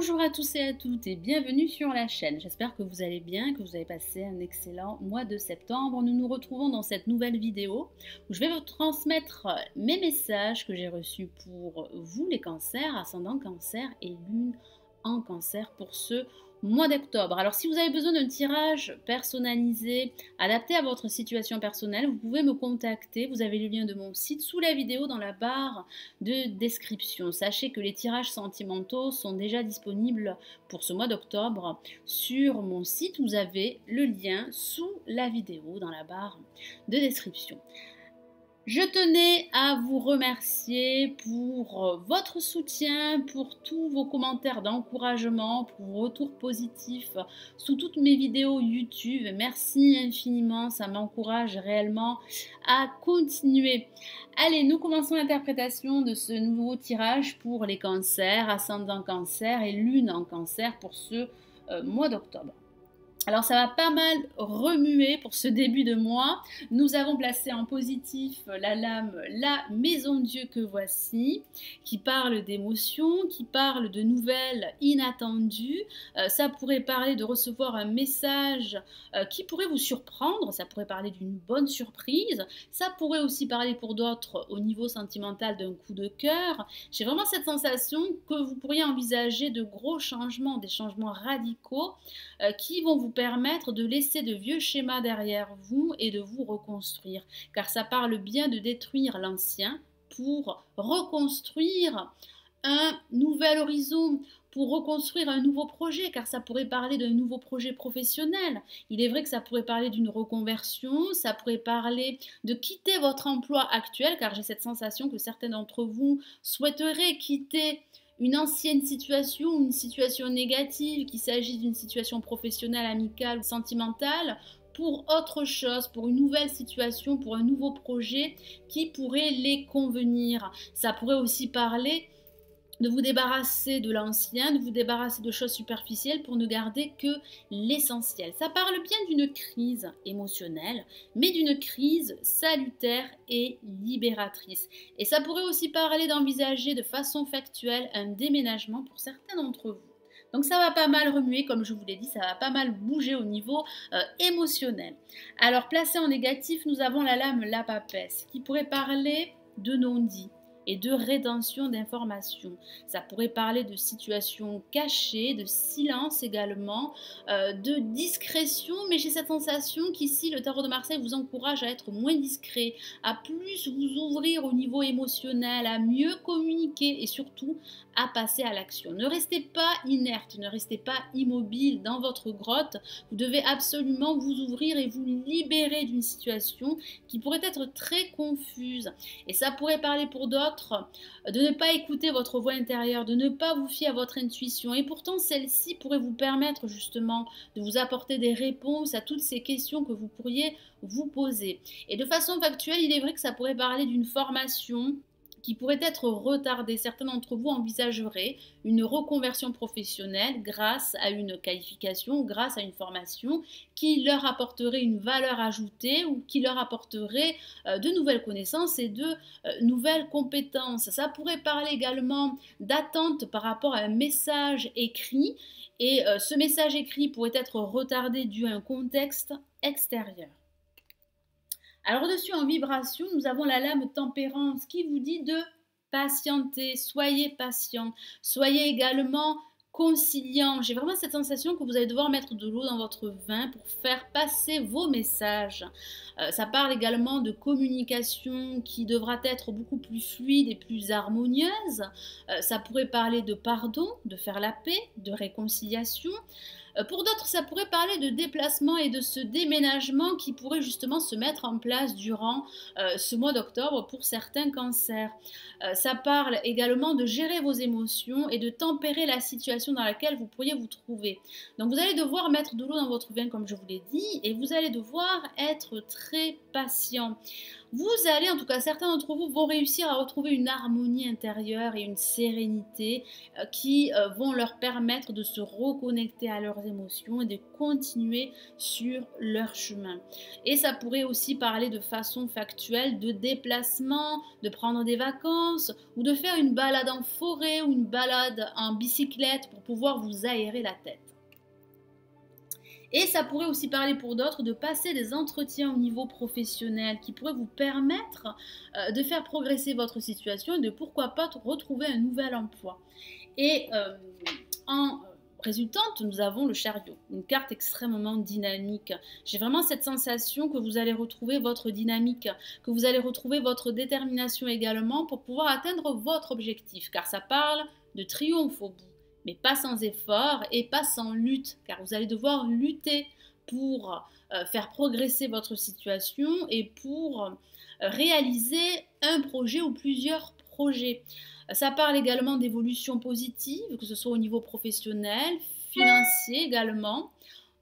Bonjour à tous et à toutes et bienvenue sur la chaîne. J'espère que vous allez bien, que vous avez passé un excellent mois de septembre. Nous nous retrouvons dans cette nouvelle vidéo où je vais vous transmettre mes messages que j'ai reçus pour vous les cancers, ascendant cancer et lune en cancer pour ce mois d'octobre. Alors si vous avez besoin d'un tirage personnalisé, adapté à votre situation personnelle, vous pouvez me contacter. Vous avez le lien de mon site sous la vidéo dans la barre de description. Sachez que les tirages sentimentaux sont déjà disponibles pour ce mois d'octobre sur mon site. Vous avez le lien sous la vidéo dans la barre de description. Je tenais à vous remercier pour votre soutien, pour tous vos commentaires d'encouragement, pour vos retours positifs sous toutes mes vidéos YouTube. Merci infiniment, ça m'encourage réellement à continuer. Allez, nous commençons l'interprétation de ce nouveau tirage pour les cancers, ascendant cancer et lune en cancer pour ce mois d'octobre. Alors ça va pas mal remuer pour ce début de mois. Nous avons placé en positif la lame La Maison Dieu que voici, qui parle d'émotions, qui parle de nouvelles inattendues. Ça pourrait parler de recevoir un message qui pourrait vous surprendre, ça pourrait parler d'une bonne surprise, ça pourrait aussi parler pour d'autres au niveau sentimental d'un coup de cœur. J'ai vraiment cette sensation que vous pourriez envisager de gros changements, des changements radicaux qui vont vous permettre de laisser de vieux schémas derrière vous et de vous reconstruire. Car ça parle bien de détruire l'ancien pour reconstruire un nouvel horizon, pour reconstruire un nouveau projet, car ça pourrait parler d'un nouveau projet professionnel. Il est vrai que ça pourrait parler d'une reconversion, ça pourrait parler de quitter votre emploi actuel, car j'ai cette sensation que certains d'entre vous souhaiteraient quitter une ancienne situation, une situation négative, qu'il s'agisse d'une situation professionnelle, amicale ou sentimentale, pour autre chose, pour une nouvelle situation, pour un nouveau projet qui pourrait les convenir. Ça pourrait aussi parler de vous débarrasser de l'ancien, de vous débarrasser de choses superficielles pour ne garder que l'essentiel. Ça parle bien d'une crise émotionnelle, mais d'une crise salutaire et libératrice. Et ça pourrait aussi parler d'envisager de façon factuelle un déménagement pour certains d'entre vous. Donc ça va pas mal remuer, comme je vous l'ai dit, ça va pas mal bouger au niveau émotionnel. Alors placé en négatif, nous avons la lame La Papesse, qui pourrait parler de non-dit et de rétention d'informations. Ça pourrait parler de situations cachées, de silence également, de discrétion, mais j'ai cette sensation qu'ici le tarot de Marseille vous encourage à être moins discret, à plus vous ouvrir au niveau émotionnel, à mieux communiquer et surtout à passer à l'action. Ne restez pas inerte, ne restez pas immobile dans votre grotte. Vous devez absolument vous ouvrir et vous libérer d'une situation qui pourrait être très confuse. Et ça pourrait parler pour d'autres de ne pas écouter votre voix intérieure, de ne pas vous fier à votre intuition. Et pourtant, celle-ci pourrait vous permettre justement de vous apporter des réponses à toutes ces questions que vous pourriez vous poser. Et de façon factuelle, il est vrai que ça pourrait parler d'une formation qui pourrait être retardée. Certains d'entre vous envisageraient une reconversion professionnelle grâce à une qualification, grâce à une formation qui leur apporterait une valeur ajoutée ou qui leur apporterait de nouvelles connaissances et de nouvelles compétences. Ça pourrait parler également d'attente par rapport à un message écrit et ce message écrit pourrait être retardé dû à un contexte extérieur. Alors au-dessus en vibration, nous avons la lame Tempérance qui vous dit de patienter, soyez patient, soyez également conciliant. J'ai vraiment cette sensation que vous allez devoir mettre de l'eau dans votre vin pour faire passer vos messages. Ça parle également de communication qui devra être beaucoup plus fluide et plus harmonieuse. Ça pourrait parler de pardon, de faire la paix, de réconciliation. Pour d'autres, ça pourrait parler de déplacement et de ce déménagement qui pourrait justement se mettre en place durant ce mois d'octobre pour certains cancers. Ça parle également de gérer vos émotions et de tempérer la situation dans laquelle vous pourriez vous trouver. Donc vous allez devoir mettre de l'eau dans votre vin comme je vous l'ai dit et vous allez devoir être très patient. vous allez, en tout cas certains d'entre vous, vont réussir à retrouver une harmonie intérieure et une sérénité qui vont leur permettre de se reconnecter à leurs émotions et de continuer sur leur chemin. Et ça pourrait aussi parler de façon factuelle de déplacement, de prendre des vacances ou de faire une balade en forêt ou une balade en bicyclette pour pouvoir vous aérer la tête. Et ça pourrait aussi parler pour d'autres de passer des entretiens au niveau professionnel qui pourraient vous permettre de faire progresser votre situation et de pourquoi pas retrouver un nouvel emploi. Et en résultante, nous avons le chariot, une carte extrêmement dynamique. J'ai vraiment cette sensation que vous allez retrouver votre dynamique, que vous allez retrouver votre détermination également pour pouvoir atteindre votre objectif, car ça parle de triomphe au bout. Mais pas sans effort et pas sans lutte, car vous allez devoir lutter pour faire progresser votre situation et pour réaliser un projet ou plusieurs projets. Ça parle également d'évolution positive, que ce soit au niveau professionnel, financier également,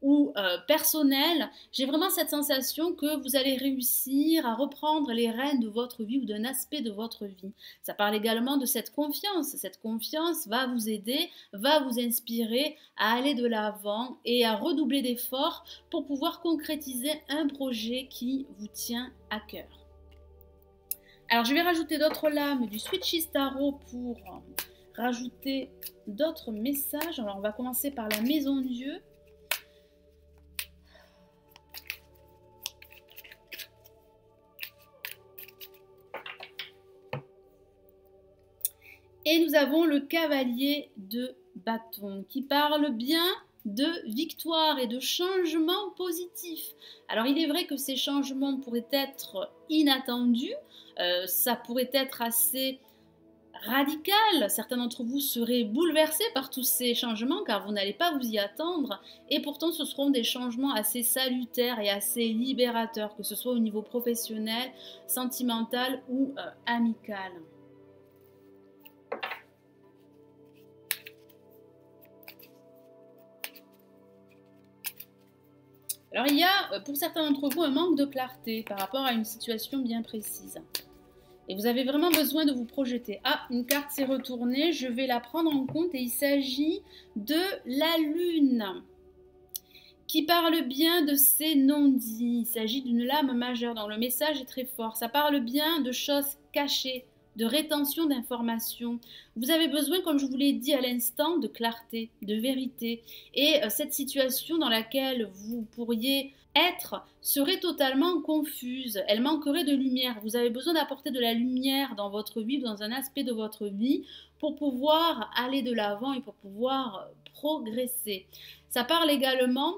ou personnel. J'ai vraiment cette sensation que vous allez réussir à reprendre les rênes de votre vie ou d'un aspect de votre vie. Ça parle également de cette confiance. Cette confiance va vous aider, va vous inspirer à aller de l'avant et à redoubler d'efforts pour pouvoir concrétiser un projet qui vous tient à cœur. Alors je vais rajouter d'autres lames du Switchy Tarot pour rajouter d'autres messages. Alors on va commencer par la Maison Dieu. Et nous avons le cavalier de bâton qui parle bien de victoire et de changements positifs. Alors il est vrai que ces changements pourraient être inattendus, ça pourrait être assez radical. Certains d'entre vous seraient bouleversés par tous ces changements car vous n'allez pas vous y attendre et pourtant ce seront des changements assez salutaires et assez libérateurs, que ce soit au niveau professionnel, sentimental ou amical. Alors il y a pour certains d'entre vous un manque de clarté par rapport à une situation bien précise. Et vous avez vraiment besoin de vous projeter. Ah, une carte s'est retournée, je vais la prendre en compte et il s'agit de la Lune qui parle bien de ces non-dits. Il s'agit d'une lame majeure, donc le message est très fort. Ça parle bien de choses cachées, de rétention d'informations. Vous avez besoin, comme je vous l'ai dit à l'instant, de clarté, de vérité. Et cette situation dans laquelle vous pourriez être serait totalement confuse. Elle manquerait de lumière. Vous avez besoin d'apporter de la lumière dans votre vie, dans un aspect de votre vie, pour pouvoir aller de l'avant et pour pouvoir progresser. Ça parle également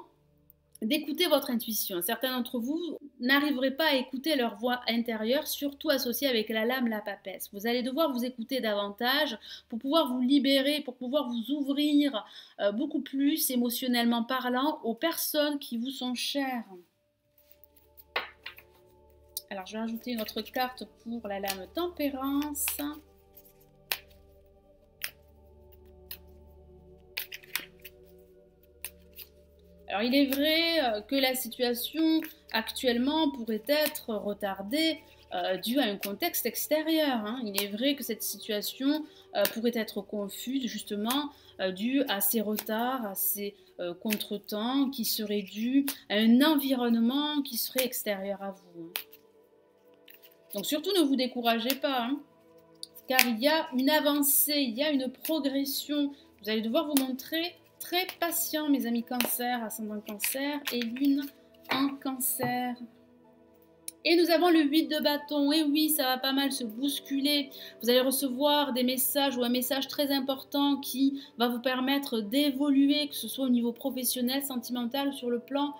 d'écouter votre intuition. Certains d'entre vous n'arriveraient pas à écouter leur voix intérieure, surtout associée avec la lame, la papesse. Vous allez devoir vous écouter davantage pour pouvoir vous libérer, pour pouvoir vous ouvrir beaucoup plus émotionnellement parlant aux personnes qui vous sont chères. Alors je vais ajouter une autre carte pour la lame tempérance. Alors il est vrai que la situation actuellement pourrait être retardée due à un contexte extérieur. Il est vrai que cette situation pourrait être confuse justement due à ces retards, à ces contretemps qui seraient dus à un environnement qui serait extérieur à vous. Donc surtout ne vous découragez pas, car il y a une avancée, il y a une progression. Vous allez devoir vous montrer très patient, mes amis cancer, ascendant cancer et lune en cancer. Et nous avons le 8 de bâton. Et oui, ça va pas mal se bousculer. Vous allez recevoir des messages ou un message très important qui va vous permettre d'évoluer, que ce soit au niveau professionnel, sentimental ou sur le plan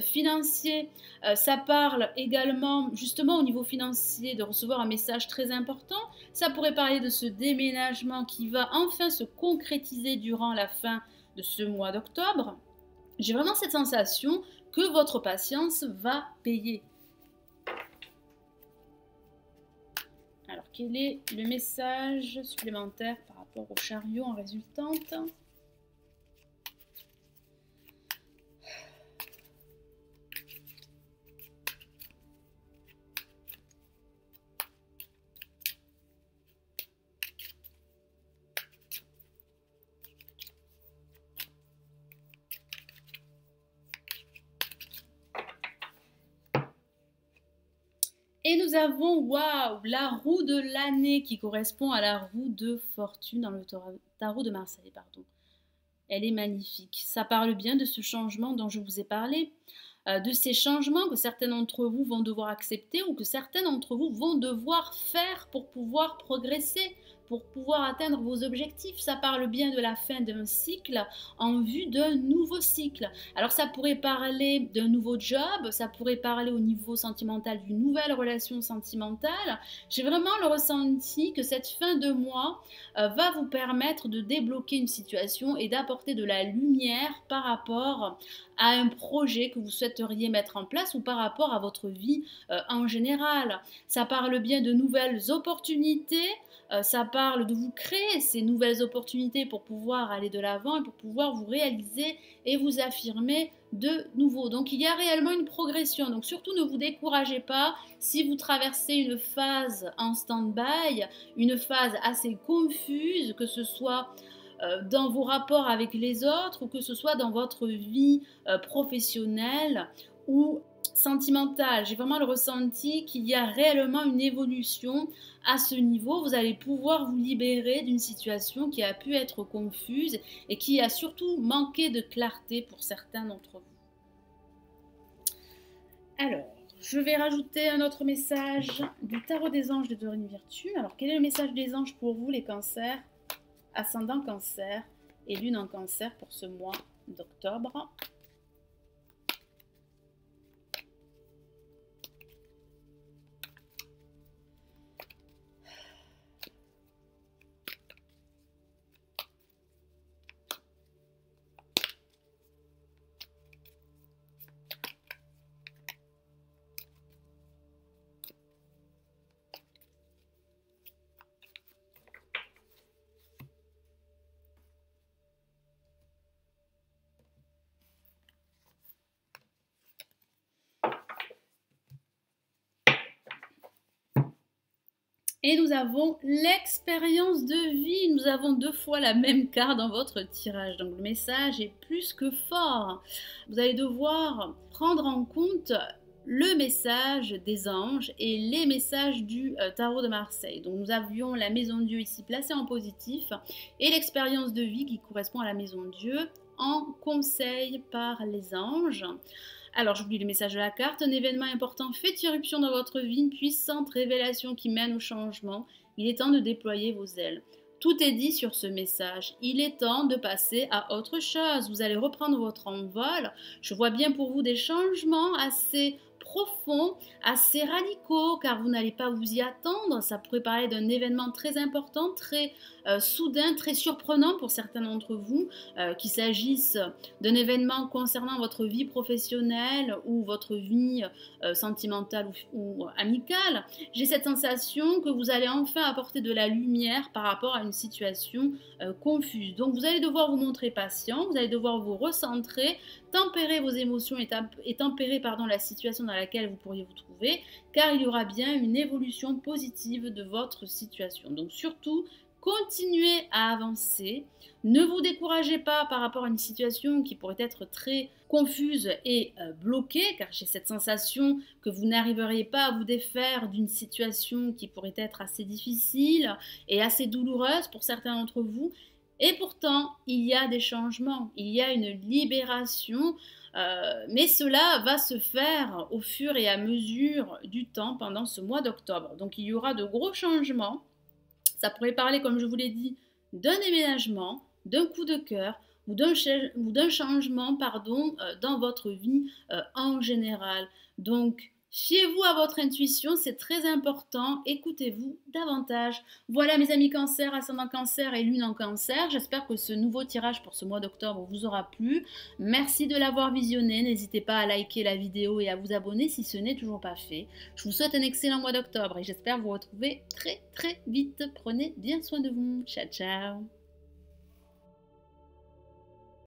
financier. Ça parle également, justement au niveau financier, de recevoir un message très important. Ça pourrait parler de ce déménagement qui va enfin se concrétiser durant la fin de ce mois d'octobre. J'ai vraiment cette sensation que votre patience va payer. Alors, quel est le message supplémentaire par rapport au chariot en résultante? Et nous avons, waouh, la roue de l'année qui correspond à la roue de fortune dans le tarot de Marseille, pardon. Elle est magnifique. Ça parle bien de ce changement dont je vous ai parlé, de ces changements que certains d'entre vous vont devoir accepter ou que certains d'entre vous vont devoir faire pour pouvoir progresser, pour pouvoir atteindre vos objectifs. Ça parle bien de la fin d'un cycle en vue d'un nouveau cycle. Alors ça pourrait parler d'un nouveau job, ça pourrait parler au niveau sentimental d'une nouvelle relation sentimentale. J'ai vraiment le ressenti que cette fin de mois va vous permettre de débloquer une situation et d'apporter de la lumière par rapport à un projet que vous souhaiteriez mettre en place ou par rapport à votre vie en général. Ça parle bien de nouvelles opportunités. Ça parle de vous créer ces nouvelles opportunités pour pouvoir aller de l'avant et pour pouvoir vous réaliser et vous affirmer de nouveau. Donc il y a réellement une progression. Donc surtout ne vous découragez pas si vous traversez une phase en stand-by, une phase assez confuse, que ce soit dans vos rapports avec les autres ou que ce soit dans votre vie professionnelle ou sentimentale. J'ai vraiment le ressenti qu'il y a réellement une évolution à ce niveau. Vous allez pouvoir vous libérer d'une situation qui a pu être confuse et qui a surtout manqué de clarté pour certains d'entre vous. Alors, je vais rajouter un autre message du tarot des anges de Dorine Virtue. Alors, quel est le message des anges pour vous, les cancers, ascendant cancer et lune en cancer pour ce mois d'octobre? Et nous avons l'expérience de vie. Nous avons 2 fois la même carte dans votre tirage. Donc le message est plus que fort. Vous allez devoir prendre en compte le message des anges et les messages du tarot de Marseille. Donc nous avions la maison de Dieu ici placée en positif et l'expérience de vie qui correspond à la maison de Dieu en conseil par les anges. Alors, je vous lis le message de la carte. Un événement important fait irruption dans votre vie, une puissante révélation qui mène au changement. Il est temps de déployer vos ailes. Tout est dit sur ce message. Il est temps de passer à autre chose. Vous allez reprendre votre envol. Je vois bien pour vous des changements assez profonds, assez radicaux, car vous n'allez pas vous y attendre. Ça pourrait parler d'un événement très important, très soudain, très surprenant pour certains d'entre vous, qu'il s'agisse d'un événement concernant votre vie professionnelle ou votre vie sentimentale ou amicale. J'ai cette sensation que vous allez enfin apporter de la lumière par rapport à une situation confuse. Donc vous allez devoir vous montrer patient, vous allez devoir vous recentrer, tempérer vos émotions et tempérer la situation dans laquelle vous pourriez vous trouver, car il y aura bien une évolution positive de votre situation. Donc surtout, continuez à avancer. Ne vous découragez pas par rapport à une situation qui pourrait être très confuse et bloquée, car j'ai cette sensation que vous n'arriveriez pas à vous défaire d'une situation qui pourrait être assez difficile et assez douloureuse pour certains d'entre vous. Et pourtant, il y a des changements, il y a une libération, mais cela va se faire au fur et à mesure du temps pendant ce mois d'octobre. Donc il y aura de gros changements. Ça pourrait parler, comme je vous l'ai dit, d'un déménagement, d'un coup de cœur ou d'un changement dans votre vie en général. Donc, fiez-vous à votre intuition, c'est très important, écoutez-vous davantage. Voilà mes amis cancer, ascendant cancer et lune en cancer, j'espère que ce nouveau tirage pour ce mois d'octobre vous aura plu. Merci de l'avoir visionné, n'hésitez pas à liker la vidéo et à vous abonner si ce n'est toujours pas fait. Je vous souhaite un excellent mois d'octobre et j'espère vous retrouver très très vite. Prenez bien soin de vous, ciao ciao.